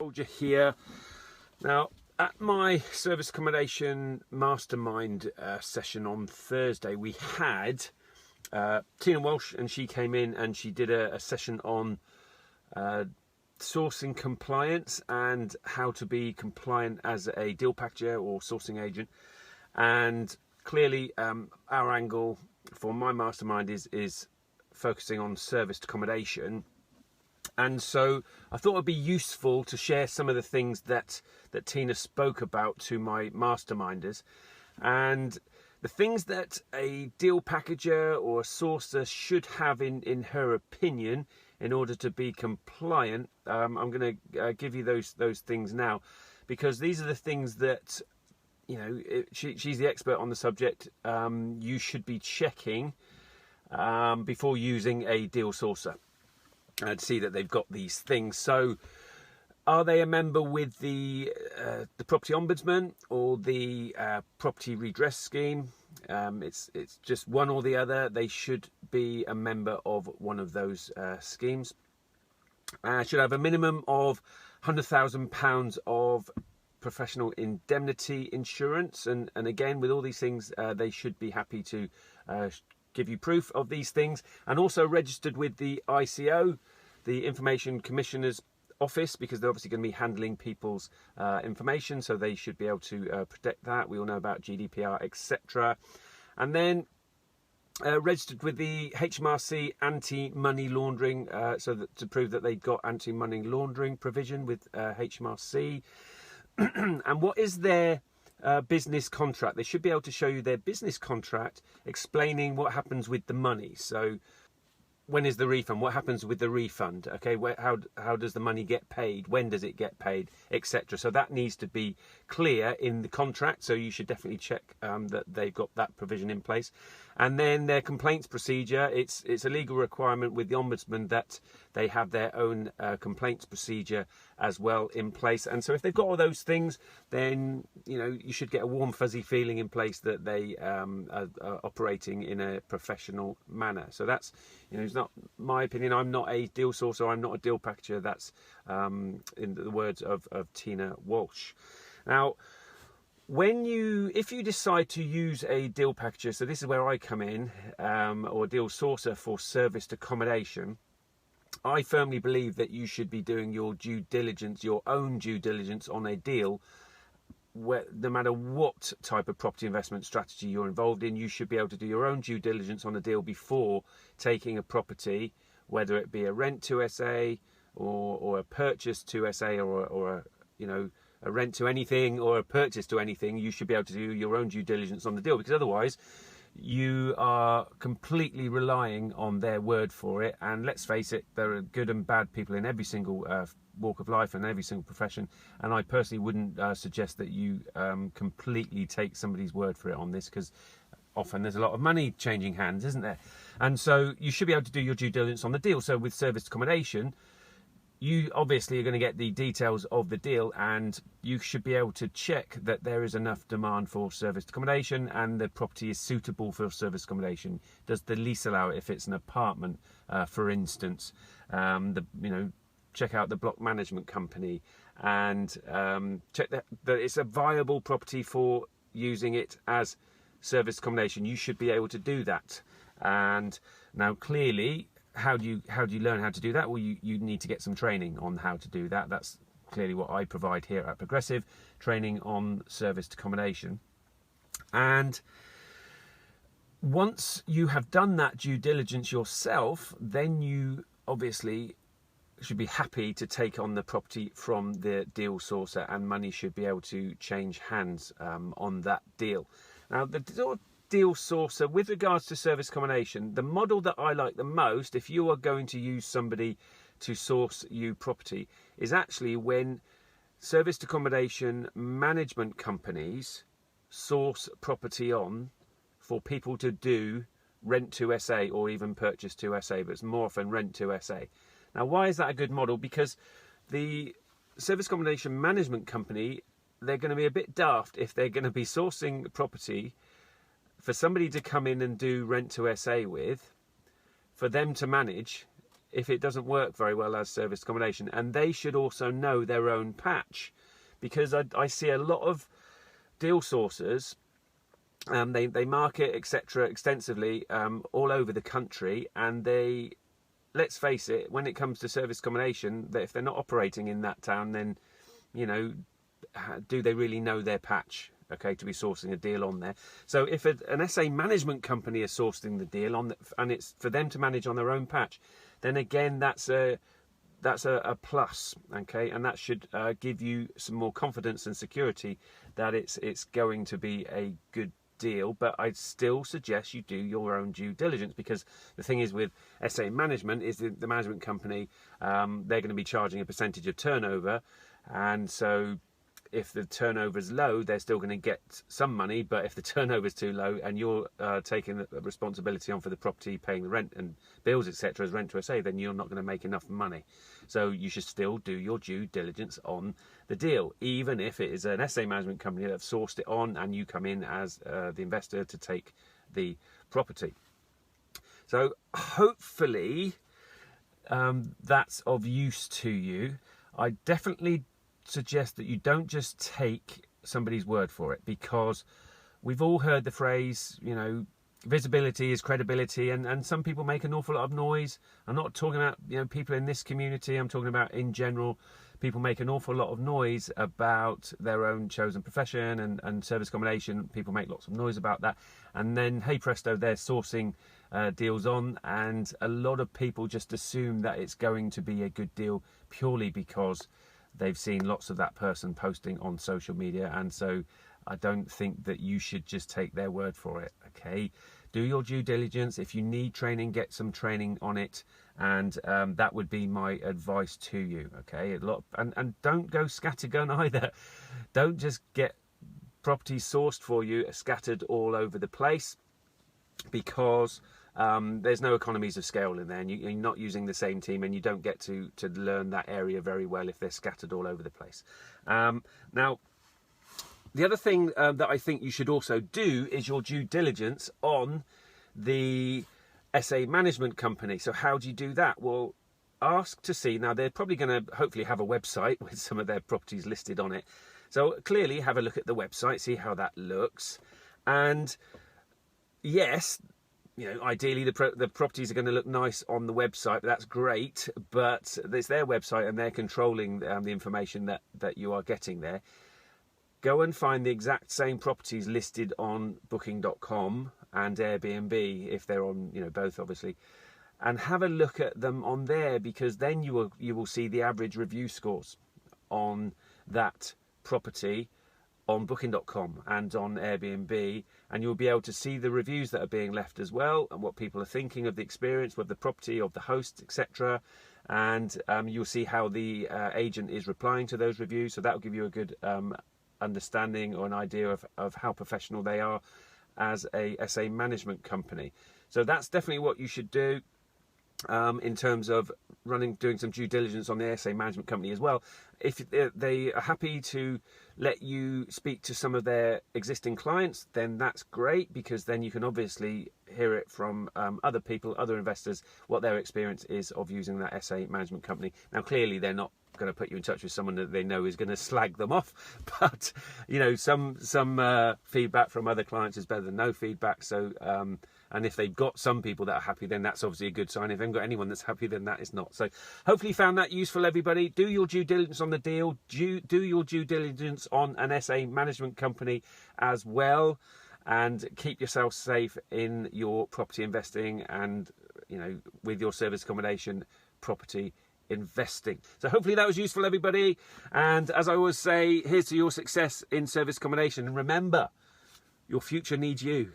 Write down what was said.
Soldier here. Now, at my service accommodation mastermind session on Thursday, we had Tina Walsh, and she came in and she did a session on sourcing compliance and how to be compliant as a deal packager or sourcing agent. And clearly our angle for my mastermind is focusing on serviced accommodation. And so I thought it'd be useful to share some of the things that Tina spoke about to my masterminders, and the things that a deal packager or a sourcer should have in her opinion in order to be compliant. I'm going to give you those things now, because these are the things that, you know, she's the expert on the subject. You should be checking before using a deal sourcer and see that they've got these things. So, are they a member with the property ombudsman or the property redress scheme? It's just one or the other. They should be a member of one of those schemes. Should have a minimum of £100,000 of professional indemnity insurance, and again, with all these things, they should be happy to give you proof of these things, and also registered with the ICO, the Information Commissioner's Office, because they're obviously going to be handling people's information, so they should be able to protect that. We all know about GDPR, etc. And then registered with the HMRC anti-money laundering, so that to prove that they've got anti-money laundering provision with HMRC. And what is their business contract? They should be able to show you their business contract explaining what happens with the money. So when is the refund? What happens with the refund? Okay, how does the money get paid? When does it get paid, etc. So that needs to be clear in the contract. So you should definitely check that they've got that provision in place. And then their complaints procedure. It's a legal requirement with the ombudsman that they have their own complaints procedure as well in place. And so if they've got all those things, then you know you should get a warm fuzzy feeling in place that they are operating in a professional manner. So that's, you know, it's not my opinion. I'm not a deal sourcer. I'm not a deal packager. That's in the words of Tina Walsh. Now, if you decide to use a deal packager, so this is where I come in, or deal sourcer for serviced accommodation, I firmly believe that you should be doing your due diligence, your own due diligence on a deal. Where, no matter what type of property investment strategy you're involved in, you should be able to do your own due diligence on a deal before taking a property, whether it be a rent to SA or a purchase to SA or a rent to anything or a purchase to anything. You should be able to do your own due diligence on the deal, because otherwise you are completely relying on their word for it. And let's face it, there are good and bad people in every single walk of life and every single profession, and I personally wouldn't suggest that you completely take somebody's word for it on this, because often there's a lot of money changing hands, isn't there? And so you should be able to do your due diligence on the deal. So with serviced accommodation, you obviously are going to get the details of the deal, and you should be able to check that there is enough demand for serviced accommodation and the property is suitable for serviced accommodation. Does the lease allow it if it's an apartment, for instance? Check out the block management company and check that it's a viable property for using it as serviced accommodation. You should be able to do that. And now, clearly, how do you learn how to do that? Well, you need to get some training on how to do that. That's clearly what I provide here at Progressive, training on serviced accommodation. And once you have done that due diligence yourself, then you obviously should be happy to take on the property from the deal sourcer, and money should be able to change hands on that deal. Now, the deal sourcer, with regards to service accommodation, the model that I like the most, if you are going to use somebody to source you property, is actually when serviced accommodation management companies source property on for people to do rent to SA or even purchase to SA, but it's more often rent to SA. Now, why is that a good model? Because the service accommodation management company, they're going to be a bit daft if they're going to be sourcing property for somebody to come in and do rent to SA with, for them to manage if it doesn't work very well as serviced accommodation. And they should also know their own patch, because I see a lot of deal sourcers, they market, etc., extensively all over the country, and they, let's face it, when it comes to serviced accommodation, that if they're not operating in that town, then, you know, do they really know their patch, okay, to be sourcing a deal on there? So if an SA management company is sourcing the deal on, and it's for them to manage on their own patch, then again, that's a plus, okay, and that should give you some more confidence and security that it's going to be a good deal. But I'd still suggest you do your own due diligence, because the thing is with SA management is the management company, they're going to be charging a percentage of turnover, and so if the turnover is low, they're still going to get some money. But if the turnover is too low and you're taking the responsibility on for the property, paying the rent and bills, etc., as rent to SA, then you're not going to make enough money. So you should still do your due diligence on the deal, even if it is an SA management company that have sourced it on and you come in as the investor to take the property. So hopefully that's of use to you. I definitely suggest that you don't just take somebody's word for it, because we've all heard the phrase, you know, visibility is credibility, and some people make an awful lot of noise. I'm not talking about, you know, people in this community, I'm talking about in general. People make an awful lot of noise about their own chosen profession and service accommodation. People make lots of noise about that, and then hey presto, they're sourcing deals on, and a lot of people just assume that it's going to be a good deal purely because they've seen lots of that person posting on social media. And so I don't think that you should just take their word for it, okay? Do your due diligence. If you need training, get some training on it, and that would be my advice to you, okay? And don't go scattergun either. Don't just get properties sourced for you scattered all over the place, because there's no economies of scale in there, and you're not using the same team, and you don't get to learn that area very well if they're scattered all over the place. Now, the other thing that I think you should also do is your due diligence on the SA management company. So how do you do that? Well, ask to see. Now, they're probably going to hopefully have a website with some of their properties listed on it. So clearly have a look at the website, see how that looks. And yes, you know, ideally the properties are going to look nice on the website, but that's great. But it's their website, and they're controlling the information that you are getting there. Go and find the exact same properties listed on Booking.com and Airbnb, if they're on, you know, both obviously, and have a look at them on there, because then you will see the average review scores on that property on Booking.com and on Airbnb, and you'll be able to see the reviews that are being left as well, and what people are thinking of the experience, with the property, of the host, etc. And you'll see how the agent is replying to those reviews, so that will give you a good understanding or an idea of how professional they are as a SA management company. So that's definitely what you should do in terms of doing some due diligence on the SA management company as well. If they are happy to let you speak to some of their existing clients, then that's great, because then you can obviously hear it from other people, other investors, what their experience is of using that SA management company. Now, clearly they're not going to put you in touch with someone that they know is going to slag them off, but you know, some feedback from other clients is better than no feedback. So and if they've got some people that are happy, then that's obviously a good sign. If they haven't got anyone that's happy, then that is not. So hopefully you found that useful, everybody. Do your due diligence on the deal. Do your due diligence on an SA management company as well, and keep yourself safe in your property investing, and you know, with your service accommodation property investing. So hopefully that was useful, everybody. And as I always say, here's to your success in service accommodation. And remember, your future needs you.